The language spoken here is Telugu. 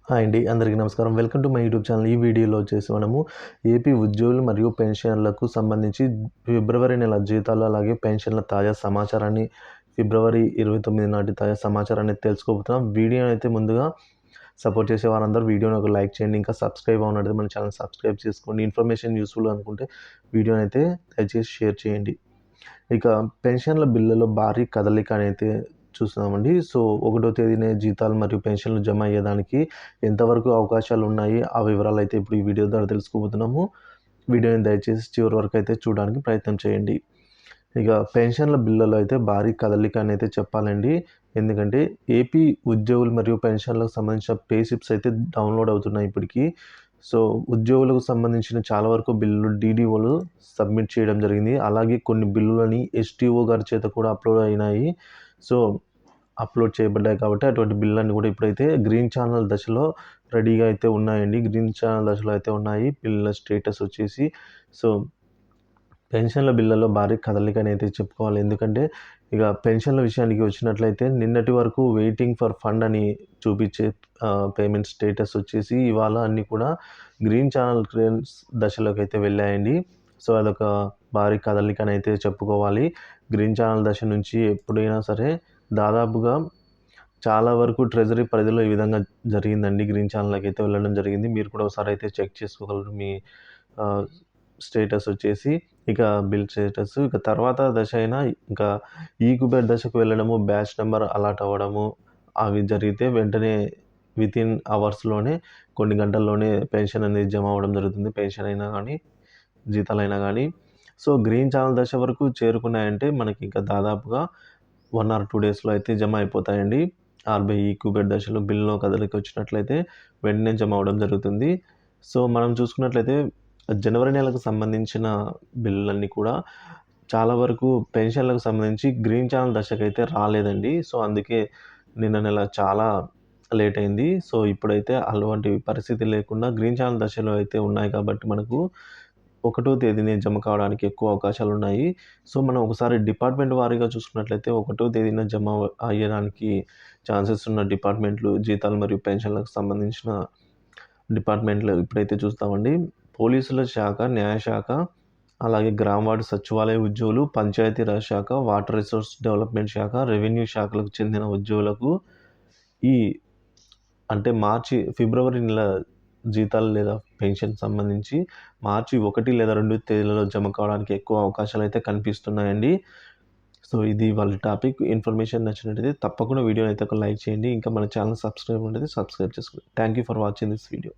హాయ్ అండి. అందరికీ నమస్కారం. Welcome to my YouTube channel. ఈ వీడియోలో వచ్చేసి మనము ఏపీ ఉద్యోగులు మరియు పెన్షనర్లకు సంబంధించి ఫిబ్రవరి నెల జీతాలు అలాగే పెన్షన్ల తాజా సమాచారాన్ని ఫిబ్రవరి 29 నాటి తాజా సమాచారాన్ని తెలుసుకోబోతున్నాం. వీడియోని అయితే ముందుగా సపోర్ట్ చేసే వారందరూ వీడియోని ఒక లైక్ చేయండి. ఇంకా సబ్స్క్రైబ్ అవ్వనట్లయితే మన ఛానల్ సబ్స్క్రైబ్ చేసుకోండి. ఇన్ఫర్మేషన్ యూస్ఫుల్ అనుకుంటే వీడియోని అయితే దయచేసి షేర్ చేయండి. ఇక పెన్షన్ల బిల్లులో భారీ కదలిక అయితే చూస్తున్నామండి. సో 1వ తేదీనే జీతాలు మరియు పెన్షన్లు జమ అయ్యేదానికి ఎంతవరకు అవకాశాలు ఉన్నాయి, ఆ వివరాలు అయితే ఇప్పుడు ఈ వీడియో ద్వారా తెలుసుకోబోతున్నాము. వీడియోని దయచేసి చివరి వరకు అయితే చూడడానికి ప్రయత్నం చేయండి. ఇక పెన్షన్ల బిల్లులో అయితే భారీ కదలిక అని అయితే చెప్పాలండి. ఎందుకంటే ఏపీ ఉద్యోగులు మరియు పెన్షన్లకు సంబంధించిన పే స్లిప్స్ అయితే డౌన్లోడ్ అవుతున్నాయి ఇప్పటికి. సో ఉద్యోగులకు సంబంధించిన చాలా వరకు బిల్లులు డీడీఓలు సబ్మిట్ చేయడం జరిగింది. అలాగే కొన్ని బిల్లులని ఎస్టీఓ గారి చేత కూడా అప్లోడ్ అయినాయి. సో అప్లోడ్ చేయబడ్డాయి కాబట్టి అటువంటి బిల్లులన్నీ కూడా ఇప్పుడైతే గ్రీన్ ఛానల్ దశలో రెడీగా అయితే ఉన్నాయండి. గ్రీన్ ఛానల్ దశలో అయితే ఉన్నాయి బిల్లుల స్టేటస్ వచ్చేసి. సో పెన్షన్ల బిల్లులో భారీ కదలికని అయితే చెప్పుకోవాలి. ఎందుకంటే ఇక పెన్షన్ల విషయానికి వచ్చినట్లయితే నిన్నటి వరకు వెయిటింగ్ ఫర్ ఫండ్ అని చూపించే పేమెంట్ స్టేటస్ వచ్చేసి ఇవాళ అన్నీ కూడా గ్రీన్ ఛానల్ క్లియరెన్స్ దశలోకి అయితే వెళ్ళాయండి. సో అదొక భారీ కదలికని అయితే చెప్పుకోవాలి. గ్రీన్ ఛానల్ దశ నుంచి ఎప్పుడైనా సరే దాదాపుగా చాలా వరకు ట్రెజరీ పరిధిలో ఈ విధంగా జరిగిందండి. గ్రీన్ ఛానల్‌కి అయితే వెళ్ళడం జరిగింది. మీరు కూడా ఒకసారి అయితే చెక్ చేసుకోగలరు మీ స్టేటస్ వచ్చేసి. ఇక బిల్ స్టేటస్. ఇక తర్వాత దశ అయినా ఇంకా ఈక్యుబేర్ దశకు వెళ్ళడము, బ్యాచ్ నెంబర్ అలాట్ అవ్వడము అవి జరిగితే వెంటనే వితిన్ అవర్స్‌లోనే కొన్ని గంటల్లోనే పెన్షన్ అనేది జమ అవ్వడం జరుగుతుంది. పెన్షన్ అయినా కానీ, జీతాలైనా కానీ. సో గ్రీన్ ఛానల్ దశ వరకు చేరుకున్నాయంటే మనకి ఇంకా దాదాపుగా 1 ఆర్ 2 డేస్‌లో అయితే జమ అయిపోతాయండి. ఆర్‌బీఐ ఈక్యుబేర్ దశలో బిల్లులో కదలిక వచ్చినట్లయితే వెంటనే జమ అవ్వడం జరుగుతుంది. సో మనం చూసుకున్నట్లయితే జనవరి నెలకు సంబంధించిన బిల్లులన్నీ కూడా చాలా వరకు పెన్షన్లకు సంబంధించి గ్రీన్ ఛానల్ దశకైతే రాలేదండి. సో అందుకే నిన్న నెల చాలా లేట్ అయింది. సో ఇప్పుడైతే అటువంటి పరిస్థితి లేకుండా గ్రీన్ ఛానల్ దశలో అయితే ఉన్నాయి కాబట్టి మనకు 1వ తేదీనే జమ కావడానికి ఎక్కువ అవకాశాలున్నాయి. సో మనం ఒకసారి డిపార్ట్మెంట్ వారీగా చూసుకున్నట్లయితే 1వ తేదీన జమ అయ్యడానికి ఛాన్సెస్ ఉన్న డిపార్ట్మెంట్లు జీతాలు మరియు పెన్షన్లకు సంబంధించిన డిపార్ట్మెంట్లు ఇప్పుడైతే చూస్తామండి. పోలీసుల శాఖ, న్యాయశాఖ, అలాగే గ్రామ వార్డు సచివాలయ ఉద్యోగులు, పంచాయతీరాజ్ శాఖ, వాటర్ రిసోర్స్ డెవలప్మెంట్ శాఖ, రెవెన్యూ శాఖలకు చెందిన ఉద్యోగులకు ఈ అంటే ఫిబ్రవరి నెల జీతాలు లేదా పెన్షన్ సంబంధించి మార్చి 1 లేదా 2 తేదీలలో జమ కావడానికి ఎక్కువ అవకాశాలు అయితే కనిపిస్తున్నాయండి. సో ఇది వాళ్ళ టాపిక్. ఇన్ఫర్మేషన్ నచ్చినట్లయితే తప్పకుండా వీడియోని అయితే ఒక లైక్ చేయండి. ఇంకా మన ఛానల్ సబ్స్క్రైబ్ ఉంటే సబ్స్క్రైబ్ చేసుకోండి. Thank you for watching this video.